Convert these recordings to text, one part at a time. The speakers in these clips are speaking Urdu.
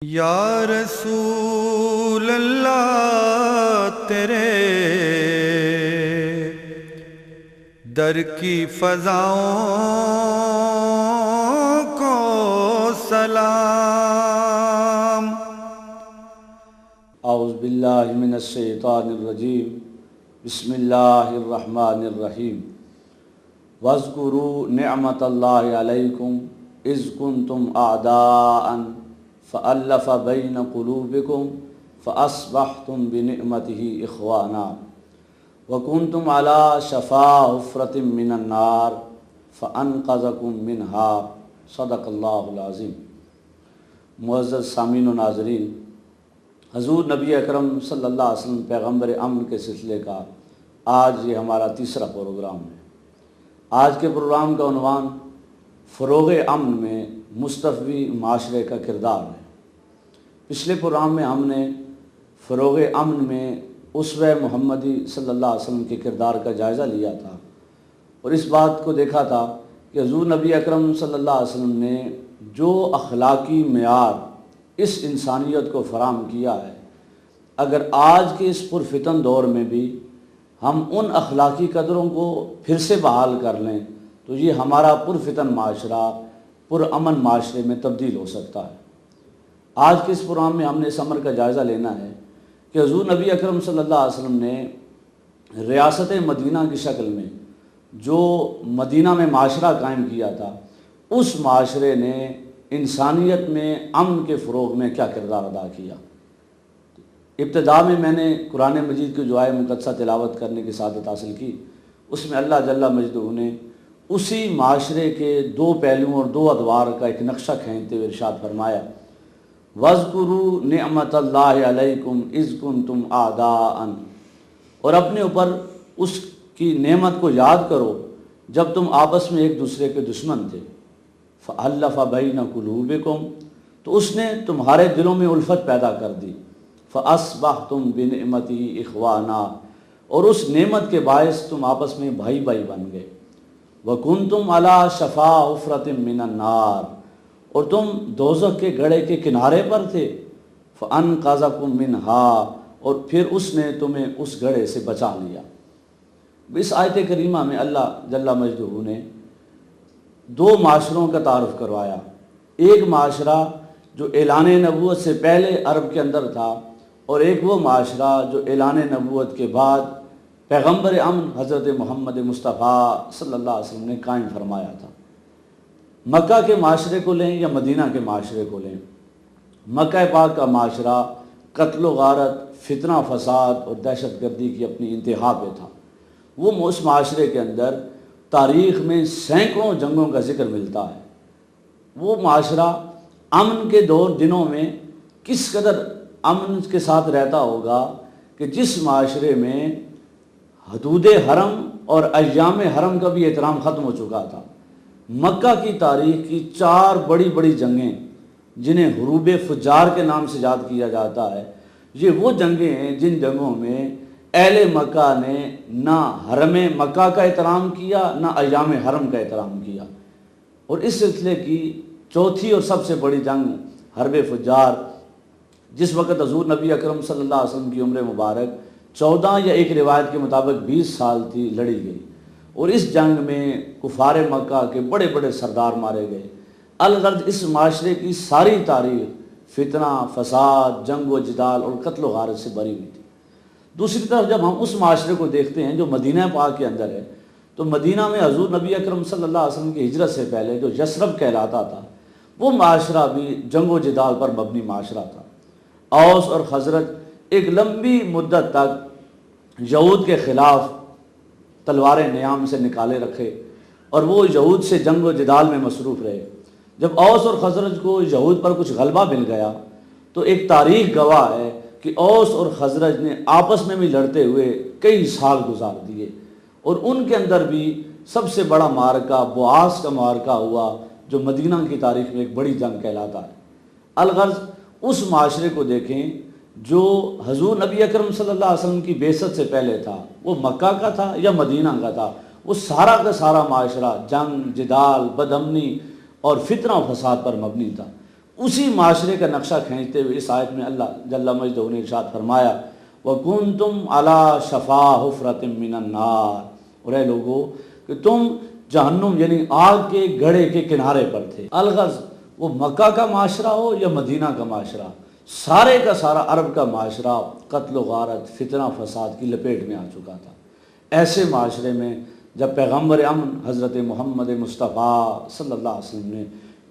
یا رسول اللہ تیرے در کی فضاؤں کو سلام۔ اعوذ باللہ من الشیطان الرجیم، بسم اللہ الرحمن الرحیم۔ واذکروا نعمت اللہ علیکم اذ کنتم اعداء فألف بین قلوبکم فاصبحتم بنعمتہ اخوانا وکنتم علی شفا حفرۃ من النار فانقذکم منہا، صدق اللہ العظیم۔ معزز سامعین و ناظرین، حضور نبی اکرم صلی اللہ علیہ وسلم پیغمبر امن کے سلسلے کا آج یہ ہمارا تیسرا پروگرام ہے۔ آج کے پروگرام کا عنوان فروغ امن میں مصطفی معاشرے کا کردار ہے۔ پچھلے پروگرام میں ہم نے فروغ امن میں اسوہ محمدی صلی اللہ علیہ وسلم کے کردار کا جائزہ لیا تھا، اور اس بات کو دیکھا تھا کہ حضور نبی اکرم صلی اللہ علیہ وسلم نے جو اخلاقی معیار اس انسانیت کو فراہم کیا ہے، اگر آج کے اس پرفتن دور میں بھی ہم ان اخلاقی قدروں کو پھر سے بحال کر لیں تو یہ ہمارا پرفتن معاشرہ پرامن معاشرے میں تبدیل ہو سکتا ہے۔ آج کے اس پروگرام میں ہم نے اس امر کا جائزہ لینا ہے کہ حضور نبی اکرم صلی اللہ علیہ وسلم نے ریاست مدینہ کی شکل میں جو مدینہ میں معاشرہ قائم کیا تھا، اس معاشرے نے انسانیت میں امن کے فروغ میں کیا کردار ادا کیا۔ ابتدا میں نے قرآن مجید کی جو آیہ مقدسہ تلاوت کرنے کی سعادت حاصل کی، اس میں اللہ جل مجدہ نے اسی معاشرے کے دو پہلوؤں اور دو ادوار کا ایک نقشہ کھینچتے ہوئے ارشاد فرمایا، وَاذْكُرُوا نِعْمَتَ اللَّهِ عَلَيْكُمْ اِذْ كُنْتُمْ أَعْدَاءً، اور اپنے اوپر اس کی نعمت کو یاد کرو جب تم آپس میں ایک دوسرے کے دشمن تھے۔ فَأَلَّفَ بَيْنَ قُلُوبِكُمْ، تو اس نے تمہارے دلوں میں الفت پیدا کر دی۔ فَأَصْبَحْتُمْ بِنِعْمَتِهِ إِخْوَانًا، اور اس نعمت کے باعث تم آپس میں بھائی بھائی بن گئے۔ وَكُنْتُمْ عَلَى شَفَا حُفْرَةٍ مِّنَ النَّارِ، اور تم دوزخ کے گڑھے کے کنارے پر تھے۔ فَأَنْقَذَكُمْ مِنْهَا، اور پھر اس نے تمہیں اس گڑھے سے بچا لیا۔ اس آیت کریمہ میں اللہ جل مجدہ نے دو معاشروں کا تعارف کروایا۔ ایک معاشرہ جو اعلان نبوت سے پہلے عرب کے اندر تھا، اور ایک وہ معاشرہ جو اعلان نبوت کے بعد پیغمبر امن حضرت محمد مصطفیٰ صلی اللہ علیہ وسلم نے قائم فرمایا تھا۔ مکہ کے معاشرے کو لیں یا مدینہ کے معاشرے کو لیں، مکہ پاک کا معاشرہ قتل و غارت، فتنہ فساد اور دہشت گردی کی اپنی انتہا پہ تھا۔ وہ اس معاشرے کے اندر تاریخ میں سینکڑوں جنگوں کا ذکر ملتا ہے۔ وہ معاشرہ امن کے دنوں میں کس قدر امن کے ساتھ رہتا ہوگا کہ جس معاشرے میں حدود حرم اور ایام حرم کا بھی احترام ختم ہو چکا تھا۔ مکہ کی تاریخ کی 4 بڑی بڑی جنگیں جنہیں حروب فجار کے نام سے یاد کیا جاتا ہے، یہ وہ جنگیں ہیں جن جنگوں میں اہل مکہ نے نہ حرم مکہ کا احترام کیا نہ ایام حرم کا احترام کیا۔ اور اس سلسلے کی چوتھی اور سب سے بڑی جنگ حرب فجار، جس وقت حضور نبی اکرم صلی اللہ علیہ وسلم کی عمر مبارک 14 یا ایک روایت کے مطابق 20 سال تھی، لڑی گئی، اور اس جنگ میں کفار مکہ کے بڑے بڑے سردار مارے گئے۔ الغرض اس معاشرے کی ساری تاریخ فتنہ فساد، جنگ و جدال اور قتل و غارت سے بری ہوئی تھی۔ دوسری طرف جب ہم اس معاشرے کو دیکھتے ہیں جو مدینہ پاک کے اندر ہے، تو مدینہ میں حضور نبی اکرم صلی اللہ علیہ وسلم کی ہجرت سے پہلے جو یثرب کہلاتا تھا، وہ معاشرہ بھی جنگ و جدال پر مبنی معاشرہ تھا۔ اوس اور خزرج ایک لمبی مدت تک یہود کے خلاف تلواریں نیام سے نکالے رکھے، اور وہ یہود سے جنگ و جدال میں مصروف رہے۔ جب اوس اور خزرج کو یہود پر کچھ غلبہ مل گیا تو ایک تاریخ گواہ ہے کہ اوس اور خزرج نے آپس میں بھی لڑتے ہوئے کئی سال گزار دیے، اور ان کے اندر بھی سب سے بڑا معرکہ بواس کا معرکہ ہوا، جو مدینہ کی تاریخ میں ایک بڑی جنگ کہلاتا ہے۔ الغرض اس معاشرے کو دیکھیں جو حضور نبی اکرم صلی اللہ علیہ وسلم کی بعثت سے پہلے تھا، وہ مکہ کا تھا یا مدینہ کا تھا، وہ سارا کا سارا معاشرہ جنگ، جدال، بدامنی اور فتنہ و فساد پر مبنی تھا۔ اسی معاشرے کا نقشہ کھینچتے ہوئے اس آیت میں اللہ جل مجدہ نے ارشاد فرمایا وَكُنْتُمْ عَلَى شَفَا حُفْرَةٍ مِّنَ النَّارِ، اور اے لوگو کہ تم جہنم یعنی آگ کے گڑھے کے کنارے پر تھے۔ الغرض وہ مکہ کا معاشرہ ہو یا مدینہ کا معاشرہ، سارے کا سارا عرب کا معاشرہ قتل و غارت، فتنہ فساد کی لپیٹ میں آ چکا تھا۔ ایسے معاشرے میں جب پیغمبر امن حضرت محمد مصطفیٰ صلی اللہ علیہ وسلم نے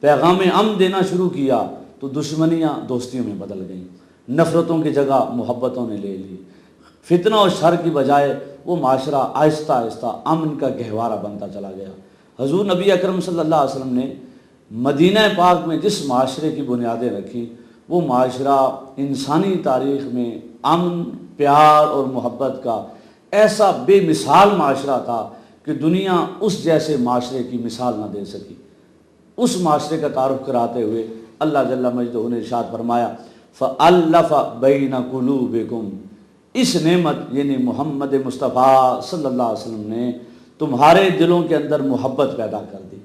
پیغام امن دینا شروع کیا تو دشمنیاں دوستیوں میں بدل گئیں، نفرتوں کی جگہ محبتوں نے لے لی، فتنہ اور شر کی بجائے وہ معاشرہ آہستہ آہستہ امن کا گہوارہ بنتا چلا گیا۔ حضور نبی اکرم صلی اللہ علیہ وسلم نے مدینہ پاک میں جس معاشرے کی بنیادیں رکھی وہ معاشرہ انسانی تاریخ میں امن، پیار اور محبت کا ایسا بے مثال معاشرہ تھا کہ دنیا اس جیسے معاشرے کی مثال نہ دے سکی۔ اس معاشرے کا تعارف کراتے ہوئے اللہ جل مجدہ نے ارشاد فرمایا فَأَلَّفَ بَيْنَ قُلُوبِكُمْ، اس نعمت یعنی محمد مصطفیٰ صلی اللہ علیہ وسلم نے تمہارے دلوں کے اندر محبت پیدا کر دی۔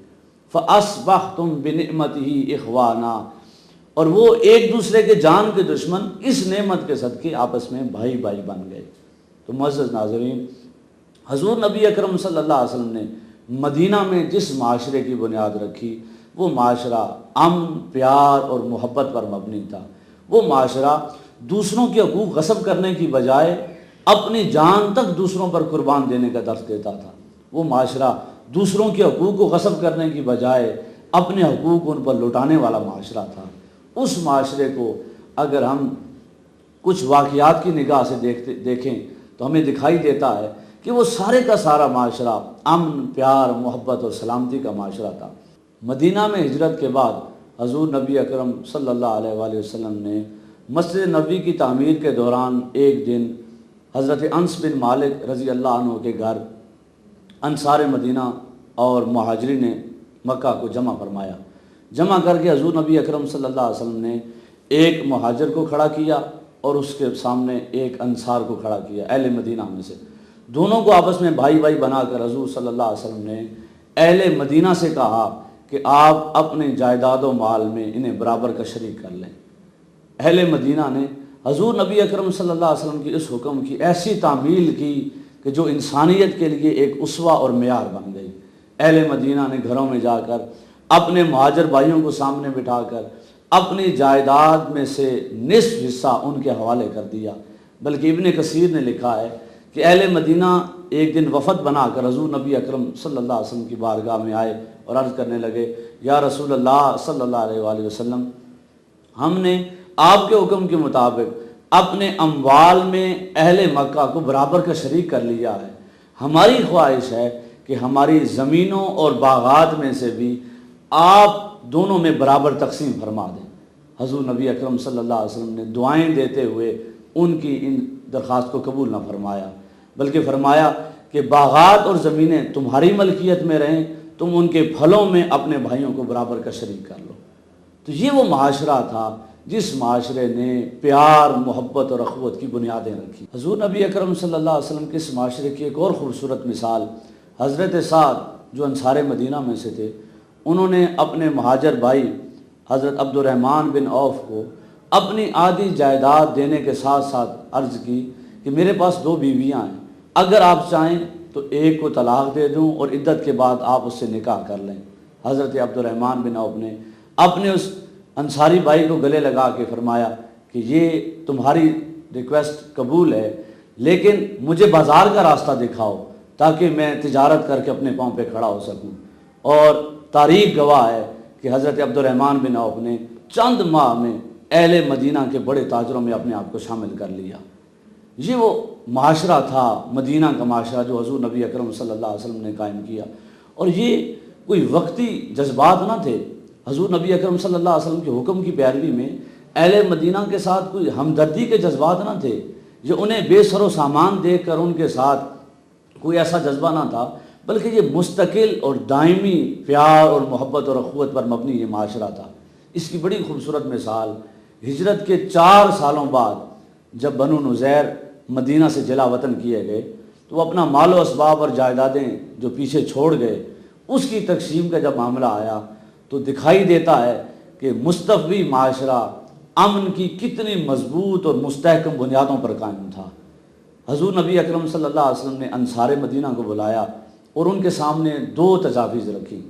فَأَصْبَحْتُمْ بِنِعْمَتِهِ إِخْوَانًا، اور وہ ایک دوسرے کے جان کے دشمن اس نعمت کے صدقے آپس میں بھائی بھائی بن گئے۔ تو معزز ناظرین، حضور نبی اکرم صلی اللہ علیہ وسلم نے مدینہ میں جس معاشرے کی بنیاد رکھی وہ معاشرہ امن، پیار اور محبت پر مبنی تھا۔ وہ معاشرہ دوسروں کے حقوق غصب کرنے کی بجائے اپنی جان تک دوسروں پر قربان دینے کا درس دیتا تھا۔ وہ معاشرہ دوسروں کے حقوق کو غصب کرنے کی بجائے اپنے حقوق ان پر لٹانے والا معاشرہ تھا۔ اس معاشرے کو اگر ہم کچھ واقعات کی نگاہ سے دیکھیں تو ہمیں دکھائی دیتا ہے کہ وہ سارے کا سارا معاشرہ امن، پیار، محبت اور سلامتی کا معاشرہ تھا۔ مدینہ میں ہجرت کے بعد حضور نبی اکرم صلی اللہ علیہ وآلہ وسلم نے مسجد نبوی کی تعمیر کے دوران ایک دن حضرت انس بن مالک رضی اللہ عنہ کے گھر انصار مدینہ اور مہاجرین نے مکہ کو جمع فرمایا۔ جمع کر کے حضور نبی اکرم صلی اللہ علیہ وسلم نے ایک مہاجر کو کھڑا کیا اور اس کے سامنے ایک انصار کو کھڑا کیا اہل مدینہ میں سے۔ دونوں کو آپس میں بھائی بھائی بنا کر حضور صلی اللہ علیہ وسلم نے اہل مدینہ سے کہا کہ آپ اپنے جائیداد و مال میں انہیں برابر کا شریک کر لیں۔ اہل مدینہ نے حضور نبی اکرم صلی اللہ علیہ وسلم کی اس حکم کی ایسی تعمیل کی کہ جو انسانیت کے لیے ایک اسوہ اور معیار بن گئی۔ اہل مدینہ نے گھروں میں جا کر اپنے مہاجر بھائیوں کو سامنے بٹھا کر اپنی جائیداد میں سے نصف حصہ ان کے حوالے کر دیا۔ بلکہ ابن کثیر نے لکھا ہے کہ اہل مدینہ ایک دن وفد بنا کر حضور نبی اکرم صلی اللہ علیہ وسلم کی بارگاہ میں آئے اور عرض کرنے لگے یا رسول اللہ صلی اللہ علیہ وآلہ وسلم، ہم نے آپ کے حکم کے مطابق اپنے اموال میں اہل مکہ کو برابر کا شریک کر لیا ہے۔ ہماری خواہش ہے کہ ہماری زمینوں اور باغات میں سے بھی آپ دونوں میں برابر تقسیم فرما دیں۔ حضور نبی اکرم صلی اللہ علیہ وسلم نے دعائیں دیتے ہوئے ان کی ان درخواست کو قبول نہ فرمایا، بلکہ فرمایا کہ باغات اور زمینیں تمہاری ملکیت میں رہیں، تم ان کے پھلوں میں اپنے بھائیوں کو برابر کا شریک کر لو۔ تو یہ وہ معاشرہ تھا جس معاشرے نے پیار، محبت اور اخوت کی بنیادیں رکھی۔ حضور نبی اکرم صلی اللہ علیہ وسلم کے اس معاشرے کی ایک اور خوبصورت مثال حضرت سعد جو انصار مدینہ میں سے تھے، انہوں نے اپنے مہاجر بھائی حضرت عبد الرحمن بن عوف کو اپنی آدھی جائیداد دینے کے ساتھ ساتھ عرض کی کہ میرے پاس 2 بیویاں ہیں، اگر آپ چاہیں تو ایک کو طلاق دے دوں اور عدت کے بعد آپ اس سے نکاح کر لیں۔ حضرت عبد الرحمن بن عوف نے اپنے اس انصاری بھائی کو گلے لگا کے فرمایا کہ یہ تمہاری ریکویسٹ قبول ہے، لیکن مجھے بازار کا راستہ دکھاؤ تاکہ میں تجارت کر کے اپنے پاؤں پہ کھڑا ہو سکوں۔ اور تاریخ گواہ ہے کہ حضرت عبد الرحمن بن عوف نے چند ماہ میں اہل مدینہ کے بڑے تاجروں میں اپنے آپ کو شامل کر لیا۔ یہ وہ معاشرہ تھا مدینہ کا معاشرہ جو حضور نبی اکرم صلی اللہ علیہ وسلم نے قائم کیا، اور یہ کوئی وقتی جذبات نہ تھے۔ حضور نبی اکرم صلی اللہ علیہ وسلم کے حکم کی پیروی میں اہل مدینہ کے ساتھ کوئی ہمدردی کے جذبات نہ تھے، یہ انہیں بے سر و سامان دیکھ کر ان کے ساتھ کوئی ایسا جذبہ نہ تھا، بلکہ یہ مستقل اور دائمی پیار اور محبت اور اخوت پر مبنی یہ معاشرہ تھا۔ اس کی بڑی خوبصورت مثال ہجرت کے 4 سالوں بعد جب بنو نذیر مدینہ سے جلا وطن کیے گئے تو وہ اپنا مال و اسباب اور جائیدادیں جو پیچھے چھوڑ گئے اس کی تقسیم کا جب معاملہ آیا تو دکھائی دیتا ہے کہ مستوی معاشرہ امن کی کتنی مضبوط اور مستحکم بنیادوں پر قائم تھا۔ حضور نبی اکرم صلی اللہ علیہ وسلم نے انصار مدینہ کو بلایا اور ان کے سامنے 2 تجاویز رکھی۔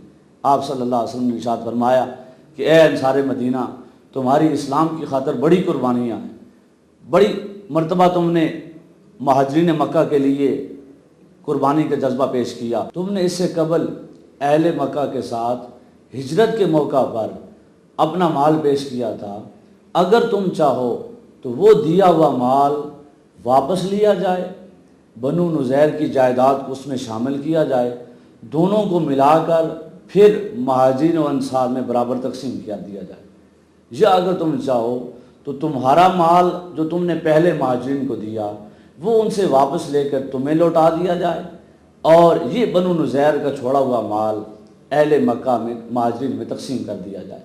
آپ صلی اللہ علیہ وسلم نے ارشاد فرمایا کہ اے انصار مدینہ، تمہاری اسلام کی خاطر بڑی قربانیاں ہیں، بڑی مرتبہ تم نے مہاجرین مکہ کے لیے قربانی کا جذبہ پیش کیا۔ تم نے اس سے قبل اہل مکہ کے ساتھ ہجرت کے موقع پر اپنا مال پیش کیا تھا، اگر تم چاہو تو وہ دیا ہوا مال واپس لیا جائے، بنو نذیر کی جائیداد کو اس میں شامل کیا جائے، دونوں کو ملا کر پھر مہاجرین و انصار میں برابر تقسیم کیا دیا جائے، یا اگر تم چاہو تو تمہارا مال جو تم نے پہلے مہاجرین کو دیا وہ ان سے واپس لے کر تمہیں لوٹا دیا جائے، اور یہ بنو نذیر کا چھوڑا ہوا مال اہل مکہ میں مہاجرین میں تقسیم کر دیا جائے۔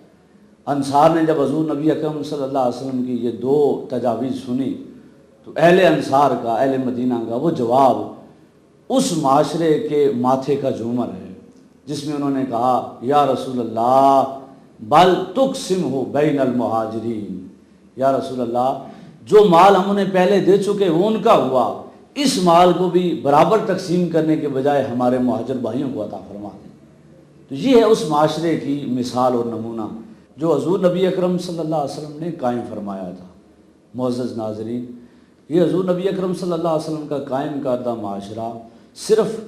انصار نے جب حضور نبی اکرم صلی اللہ علیہ وسلم کی یہ 2 تجاویز سنی تو اہل انصار کا، اہل مدینہ کا وہ جواب اس معاشرے کے ماتھے کا جھومر ہے، جس میں انہوں نے کہا یا رسول اللہ بل تقسمہ بین المہاجرین، یا رسول اللہ جو مال ہم انہیں پہلے دے چکے وہ ان کا ہوا، اس مال کو بھی برابر تقسیم کرنے کے بجائے ہمارے مہاجر بھائیوں کو عطا فرما دیں۔ تو یہ ہے اس معاشرے کی مثال اور نمونہ جو حضور نبی اکرم صلی اللہ علیہ وسلم نے قائم فرمایا تھا۔ معزز ناظرین، یہ حضور نبی اکرم صلی اللہ علیہ وسلم کا قائم کردہ معاشرہ صرف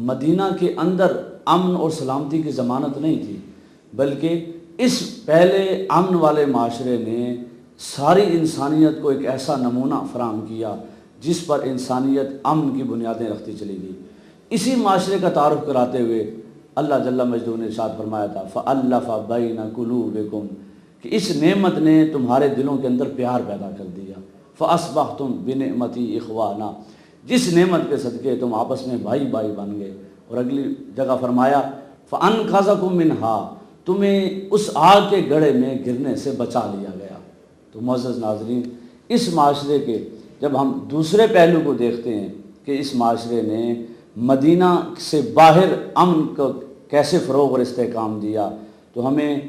مدینہ کے اندر امن اور سلامتی کی ضمانت نہیں تھی، بلکہ اس پہلے امن والے معاشرے نے ساری انسانیت کو ایک ایسا نمونہ فراہم کیا جس پر انسانیت امن کی بنیادیں رکھتی چلی گئی۔ اسی معاشرے کا تعارف کراتے ہوئے اللہ جل مجدہ نے ارشاد فرمایا تھا فَأَلَّفَ بَيْنَ قُلُوبِكُمْ، کہ اس نعمت نے تمہارے دلوں کے اندر پیار پیدا کر دیا۔ فَأَصْبَحْتُمْ بِنِعْمَتِي إِخْوَانًا، جس نعمت کے صدقے تم آپس میں بھائی بھائی بن گئے۔ اور اگلی جگہ فرمایا فَأَنْقَذَكُم مِّنْهَا، تمہیں اس آگ کے گڑھے میں گرنے سے بچا لیا گیا۔ تو معزز ناظرین، اس معاشرے کے جب ہم دوسرے پہلو کو دیکھتے ہیں کہ اس معاشرے نے مدینہ سے باہر امن کو کیسے فروغ اور استحکام دیا، تو ہمیں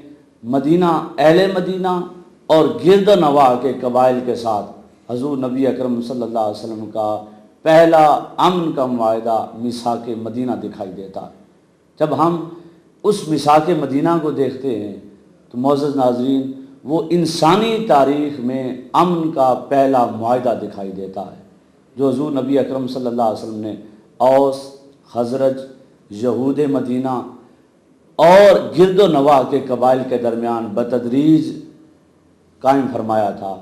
مدینہ، اہل مدینہ اور گرد و نواح کے قبائل کے ساتھ حضور نبی اکرم صلی اللہ علیہ وسلم کا پہلا امن کا معاہدہ میثاق مدینہ دکھائی دیتا ہے۔ جب ہم اس میثاق مدینہ کو دیکھتے ہیں تو معزز ناظرین وہ انسانی تاریخ میں امن کا پہلا معاہدہ دکھائی دیتا ہے، جو حضور نبی اکرم صلی اللہ علیہ وسلم نے اوس، خزرج، یہود مدینہ اور گرد و نواح کے قبائل کے درمیان بتدریج قائم فرمایا تھا۔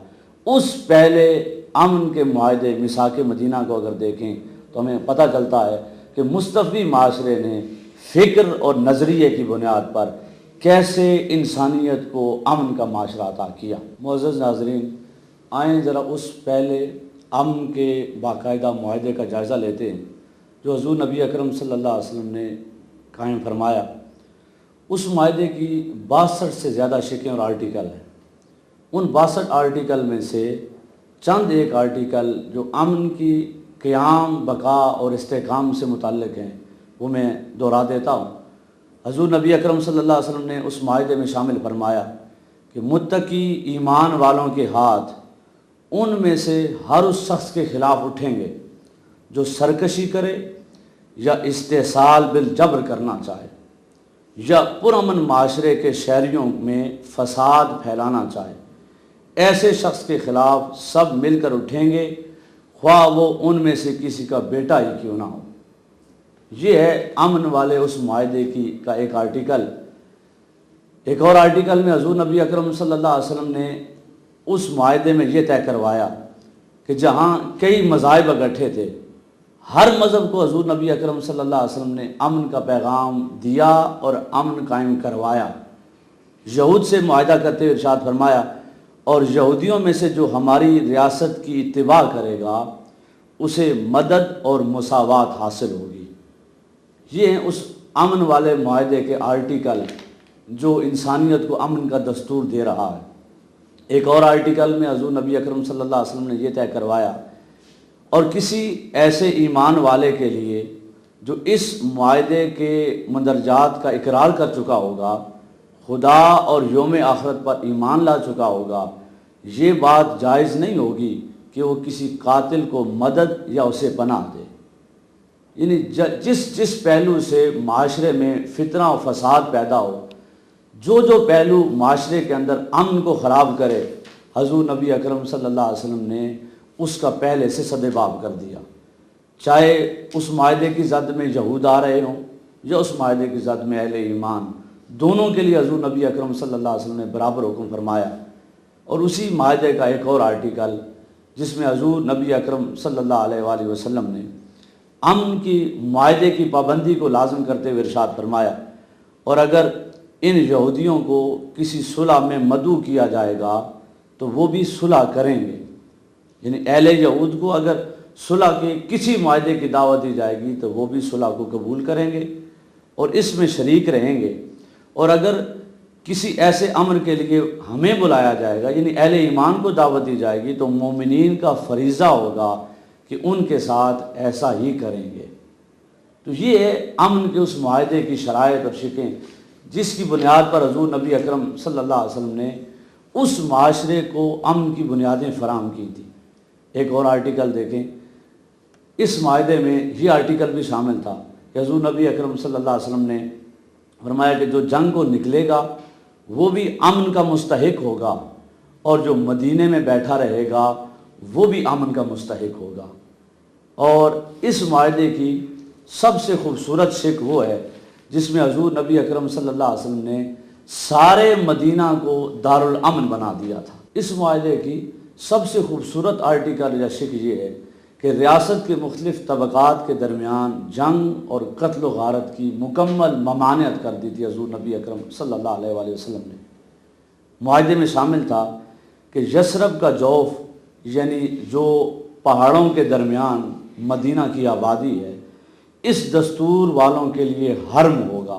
اس پہلے امن کے معاہدے میثاق مدینہ کو اگر دیکھیں تو ہمیں پتہ چلتا ہے کہ مستوی معاشرے نے فکر اور نظریے کی بنیاد پر کیسے انسانیت کو امن کا معاشرہ عطا کیا۔ معزز ناظرین، آئیں ذرا اس پہلے امن کے باقاعدہ معاہدے کا جائزہ لیتے ہیں جو حضور نبی اکرم صلی اللہ علیہ وسلم نے قائم فرمایا۔ اس معاہدے کی 62 سے زیادہ شقیں اور آرٹیکل ہیں۔ ان 62 آرٹیکل میں سے چند ایک آرٹیکل جو امن کی قیام، بقا اور استحکام سے متعلق ہیں وہ میں دہرا دیتا ہوں۔ حضور نبی اکرم صلی اللہ علیہ وسلم نے اس معاہدے میں شامل فرمایا کہ متقی ایمان والوں کے ہاتھ ان میں سے ہر اس شخص کے خلاف اٹھیں گے جو سرکشی کرے یا استحصال بالجبر کرنا چاہے یا پرامن معاشرے کے شہریوں میں فساد پھیلانا چاہے۔ ایسے شخص کے خلاف سب مل کر اٹھیں گے، خواہ وہ ان میں سے کسی کا بیٹا ہی کیوں نہ ہو۔ یہ ہے امن والے اس معاہدے کا ایک آرٹیکل۔ ایک اور آرٹیکل میں حضور نبی اکرم صلی اللہ علیہ وسلم نے اس معاہدے میں یہ طے کروایا کہ جہاں کئی مذاہب اکٹھے تھے، ہر مذہب کو حضور نبی اکرم صلی اللہ علیہ وسلم نے امن کا پیغام دیا اور امن قائم کروایا۔ یہود سے معاہدہ کرتے ہوئے ارشاد فرمایا اور یہودیوں میں سے جو ہماری ریاست کی اتباع کرے گا اسے مدد اور مساوات حاصل ہوگی۔ یہ ہیں اس امن والے معاہدے کے آرٹیکل جو انسانیت کو امن کا دستور دے رہا ہے۔ ایک اور آرٹیکل میں حضور نبی اکرم صلی اللہ علیہ وسلم نے یہ طے کروایا اور کسی ایسے ایمان والے کے لیے جو اس معاہدے کے مندرجات کا اقرار کر چکا ہوگا، خدا اور یوم آخرت پر ایمان لا چکا ہوگا، یہ بات جائز نہیں ہوگی کہ وہ کسی قاتل کو مدد یا اسے پناہ دے۔ یعنی جس پہلو سے معاشرے میں فتنہ و فساد پیدا ہو، جو پہلو معاشرے کے اندر امن کو خراب کرے، حضور نبی اکرم صلی اللہ علیہ وسلم نے اس کا پہلے سے سدباب کر دیا، چاہے اس معاہدے کی زد میں یہود آ رہے ہوں یا اس معاہدے کی زد میں اہل ایمان، دونوں کے لیے حضور نبی اکرم صلی اللہ علیہ وسلم نے برابر حکم فرمایا۔ اور اسی معاہدے کا ایک اور آرٹیکل جس میں حضور نبی اکرم صلی اللہ علیہ وآلہ وسلم نے امن کی معاہدے کی پابندی کو لازم کرتے ہوئے ارشاد فرمایا، اور اگر ان یہودیوں کو کسی صلح میں مدعو کیا جائے گا تو وہ بھی صلح کریں گے۔ یعنی اہل یہود کو اگر صلح کے کسی معاہدے کی دعوت دی جائے گی تو وہ بھی صلح کو قبول کریں گے اور اس میں شریک رہیں گے، اور اگر کسی ایسے امر کے لیے ہمیں بلایا جائے گا، یعنی اہل ایمان کو دعوت دی جائے گی، تو مومنین کا فریضہ ہوگا کہ ان کے ساتھ ایسا ہی کریں گے۔ تو یہ ہے امن کے اس معاہدے کی شرائط اور شکیں جس کی بنیاد پر حضور نبی اکرم صلی اللہ علیہ وسلم نے اس معاشرے کو امن کی بنیادیں فراہم کی تھی۔ ایک اور آرٹیکل دیکھیں، اس معاہدے میں یہ آرٹیکل بھی شامل تھا کہ حضور نبی اکرم صلی اللہ علیہ وسلم نے فرمایا کہ جو جنگ کو نکلے گا وہ بھی امن کا مستحق ہوگا، اور جو مدینے میں بیٹھا رہے گا وہ بھی امن کا مستحق ہوگا۔ اور اس معاہدے کی سب سے خوبصورت شک وہ ہے جس میں حضور نبی اکرم صلی اللہ علیہ وسلم نے سارے مدینہ کو دارالامن بنا دیا تھا۔ اس معاہدے کی سب سے خوبصورت آرٹیکل یا شک یہ ہے کہ ریاست کے مختلف طبقات کے درمیان جنگ اور قتل و غارت کی مکمل ممانعت کر دی تھی حضور نبی اکرم صلی اللہ علیہ وآلہ وسلم نے۔ معاہدے میں شامل تھا کہ یثرب کا جوف، یعنی جو پہاڑوں کے درمیان مدینہ کی آبادی ہے، اس دستور والوں کے لیے حرم ہوگا،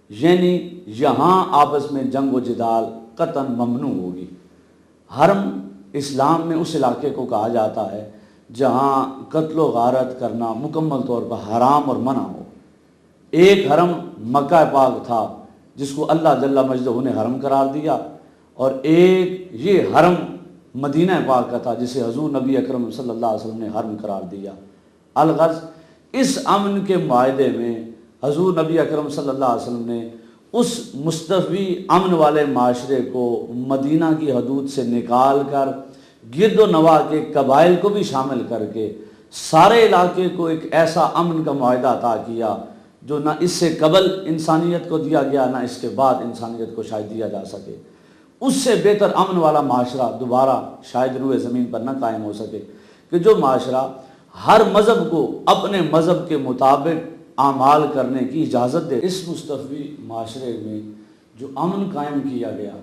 یعنی یہاں آپس میں جنگ و جدال قطعاً ممنوع ہوگی۔ حرم اسلام میں اس علاقے کو کہا جاتا ہے جہاں قتل و غارت کرنا مکمل طور پر حرام اور منع ہو۔ ایک حرم مکہ پاک تھا جس کو اللہ جل مجدہ نے حرم قرار دیا، اور ایک یہ حرم مدینہ پاک کا تھا جسے حضور نبی اکرم صلی اللہ علیہ وسلم نے حرم قرار دیا۔ الغرض اس امن کے معاہدے میں حضور نبی اکرم صلی اللہ علیہ وسلم نے اس مستوی امن والے معاشرے کو مدینہ کی حدود سے نکال کر گرد و نواح کے قبائل کو بھی شامل کر کے سارے علاقے کو ایک ایسا امن کا معاہدہ عطا کیا جو نہ اس سے قبل انسانیت کو دیا گیا نہ اس کے بعد انسانیت کو شاید دیا جا سکے۔ اس سے بہتر امن والا معاشرہ دوبارہ شاید روئے زمین پر نہ قائم ہو سکے، کہ جو معاشرہ ہر مذہب کو اپنے مذہب کے مطابق اعمال کرنے کی اجازت دے۔ اس مستوی معاشرے میں جو امن قائم کیا گیا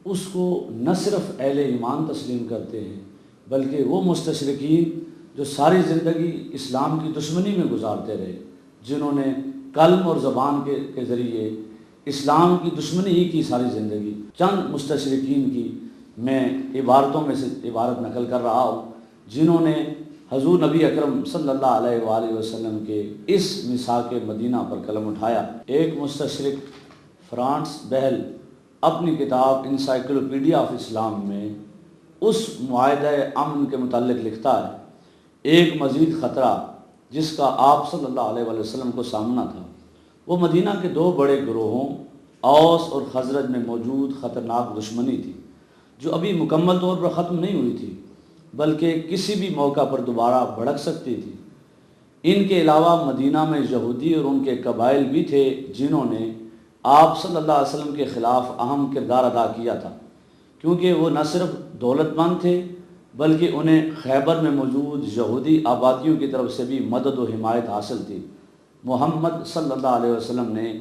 اس کو نہ صرف اہل ایمان تسلیم کرتے ہیں بلکہ وہ مستشرقین جو ساری زندگی اسلام کی دشمنی میں گزارتے رہے، جنہوں نے قلم اور زبان کے ذریعے اسلام کی دشمنی ہی کی ساری زندگی۔ چند مستشرقین کی میں عبارتوں میں سے عبارت نقل کر رہا ہوں جنہوں نے حضور نبی اکرم صلی اللہ علیہ وآلہ وسلم کے اس میثاق مدینہ پر قلم اٹھایا۔ ایک مستشرق فرانس بیل اپنی کتاب انسائکلوپیڈیا آف اسلام میں اس معاہدہ امن کے متعلق لکھتا ہے، ایک مزید خطرہ جس کا آپ صلی اللہ علیہ وآلہ وسلم کو سامنا تھا وہ مدینہ کے دو بڑے گروہوں اوس اور خزرج میں موجود خطرناک دشمنی تھی، جو ابھی مکمل طور پر ختم نہیں ہوئی تھی بلکہ کسی بھی موقع پر دوبارہ بھڑک سکتی تھی۔ ان کے علاوہ مدینہ میں یہودی اور ان کے قبائل بھی تھے جنہوں نے آپ صلی اللہ علیہ وسلم کے خلاف اہم کردار ادا کیا تھا، کیونکہ وہ نہ صرف دولت مند تھے بلکہ انہیں خیبر میں موجود یہودی آبادیوں کی طرف سے بھی مدد و حمایت حاصل تھی۔ محمد صلی اللہ علیہ وسلم نے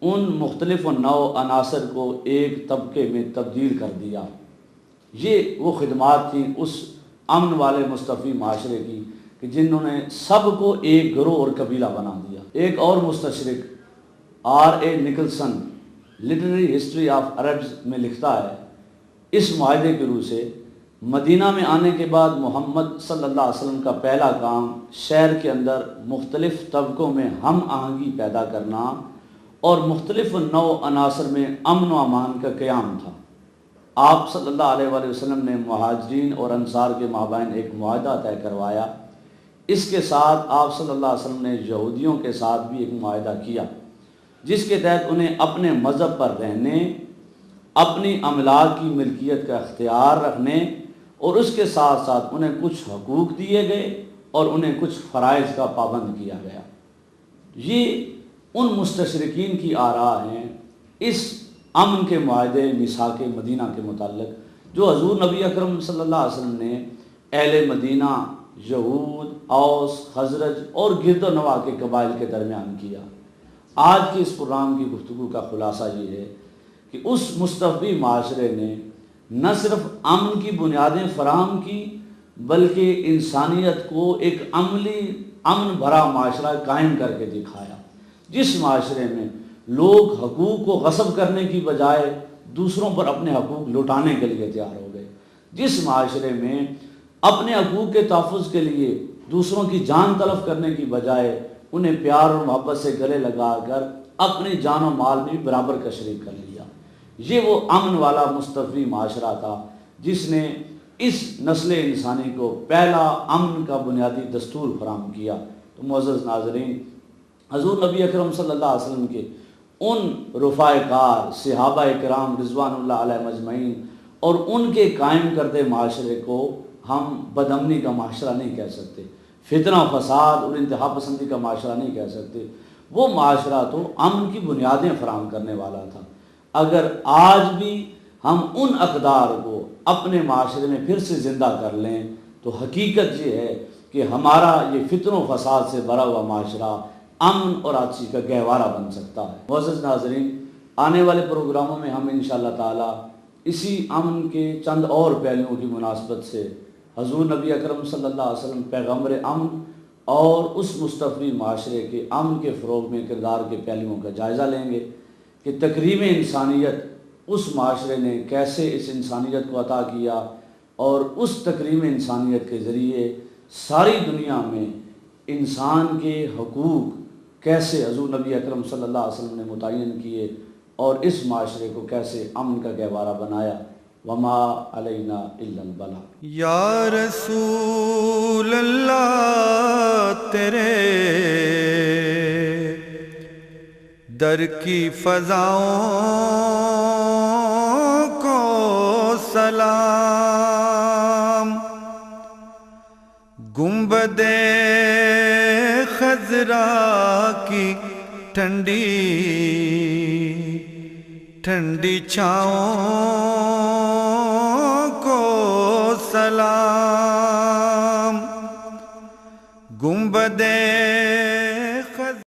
ان مختلف و نوع عناصر کو ایک طبقے میں تبدیل کر دیا۔ یہ وہ خدمات تھیں اس امن والے مستوی معاشرے کی کہ جنہوں نے سب کو ایک گروہ اور قبیلہ بنا دیا۔ ایک اور مستشرق R.A. Nicholson literary history of Arabs میں لکھتا ہے، اس معاہدے کی روح سے مدینہ میں آنے کے بعد محمد صلی اللہ علیہ وسلم کا پہلا کام شہر کے اندر مختلف طبقوں میں ہم آہنگی پیدا کرنا اور مختلف نوع عناصر میں امن و امان کا قیام تھا۔ آپ صلی اللہ علیہ وآلہ وسلم نے مہاجرین اور انصار کے مابین ایک معاہدہ طے کروایا۔ اس کے ساتھ آپ صلی اللہ علیہ وسلم نے یہودیوں کے ساتھ بھی ایک معاہدہ کیا، جس کے تحت انہیں اپنے مذہب پر رہنے، اپنی املاک کی ملکیت کا اختیار رکھنے اور اس کے ساتھ ساتھ انہیں کچھ حقوق دیے گئے اور انہیں کچھ فرائض کا پابند کیا گیا۔ یہ ان مستشرقین کی آراء ہیں اس امن کے معاہدے میثاق مدینہ کے متعلق جو حضور نبی اکرم صلی اللہ علیہ وسلم نے اہل مدینہ، یہود، اوس، خزرج اور گرد و نواح کے قبائل کے درمیان کیا۔ آج کے اس پروگرام کی گفتگو کا خلاصہ یہ ہے کہ اس مستفی معاشرے نے نہ صرف امن کی بنیادیں فراہم کی بلکہ انسانیت کو ایک عملی امن بھرا معاشرہ قائم کر کے دکھایا، جس معاشرے میں لوگ حقوق کو غصب کرنے کی بجائے دوسروں پر اپنے حقوق لوٹانے کے لیے تیار ہو گئے، جس معاشرے میں اپنے حقوق کے تحفظ کے لیے دوسروں کی جان تلف کرنے کی بجائے انہیں پیار اور محبت سے گلے لگا کر اپنی جان و مال میں بھی برابر کا شریک کر لیا۔ یہ وہ امن والا مستفی معاشرہ تھا جس نے اس نسل انسانی کو پہلا امن کا بنیادی دستور فراہم کیا۔ تو معزز ناظرین، حضور نبی اکرم صلی اللہ علیہ وسلم کے ان رفاع کار صحابہ کرام رضوان اللہ علیہ مجمعین اور ان کے قائم کردے معاشرے کو ہم بدامنی کا معاشرہ نہیں کہہ سکتے، فتنہ و فساد اور انتہا پسندی کا معاشرہ نہیں کہہ سکتے۔ وہ معاشرہ تو امن کی بنیادیں فراہم کرنے والا تھا۔ اگر آج بھی ہم ان اقدار کو اپنے معاشرے میں پھر سے زندہ کر لیں تو حقیقت یہ ہے کہ ہمارا یہ فتن و فساد سے بھرا ہوا معاشرہ امن اور آسودگی کا گہوارہ بن سکتا ہے۔ معزز ناظرین، آنے والے پروگراموں میں ہم انشاءاللہ تعالی اسی امن کے چند اور پہلوؤں کی مناسبت سے حضور نبی اکرم صلی اللہ علیہ وسلم پیغمبر امن اور اس مستفی معاشرے کے امن کے فروغ میں کردار کے پہلوؤں کا جائزہ لیں گے کہ تکریم انسانیت اس معاشرے نے کیسے اس انسانیت کو عطا کیا اور اس تکریم انسانیت کے ذریعے ساری دنیا میں انسان کے حقوق کیسے حضور نبی اکرم صلی اللہ علیہ وسلم نے متعین کیے اور اس معاشرے کو کیسے امن کا گہوارہ بنایا۔ وما علینا الا البلاغ۔ یا رسول اللہ تیرے در کی فضاؤں کو سلام، گنبد خضرا کی ٹھنڈی ٹھنڈی چھاؤں کو سلام، گنبد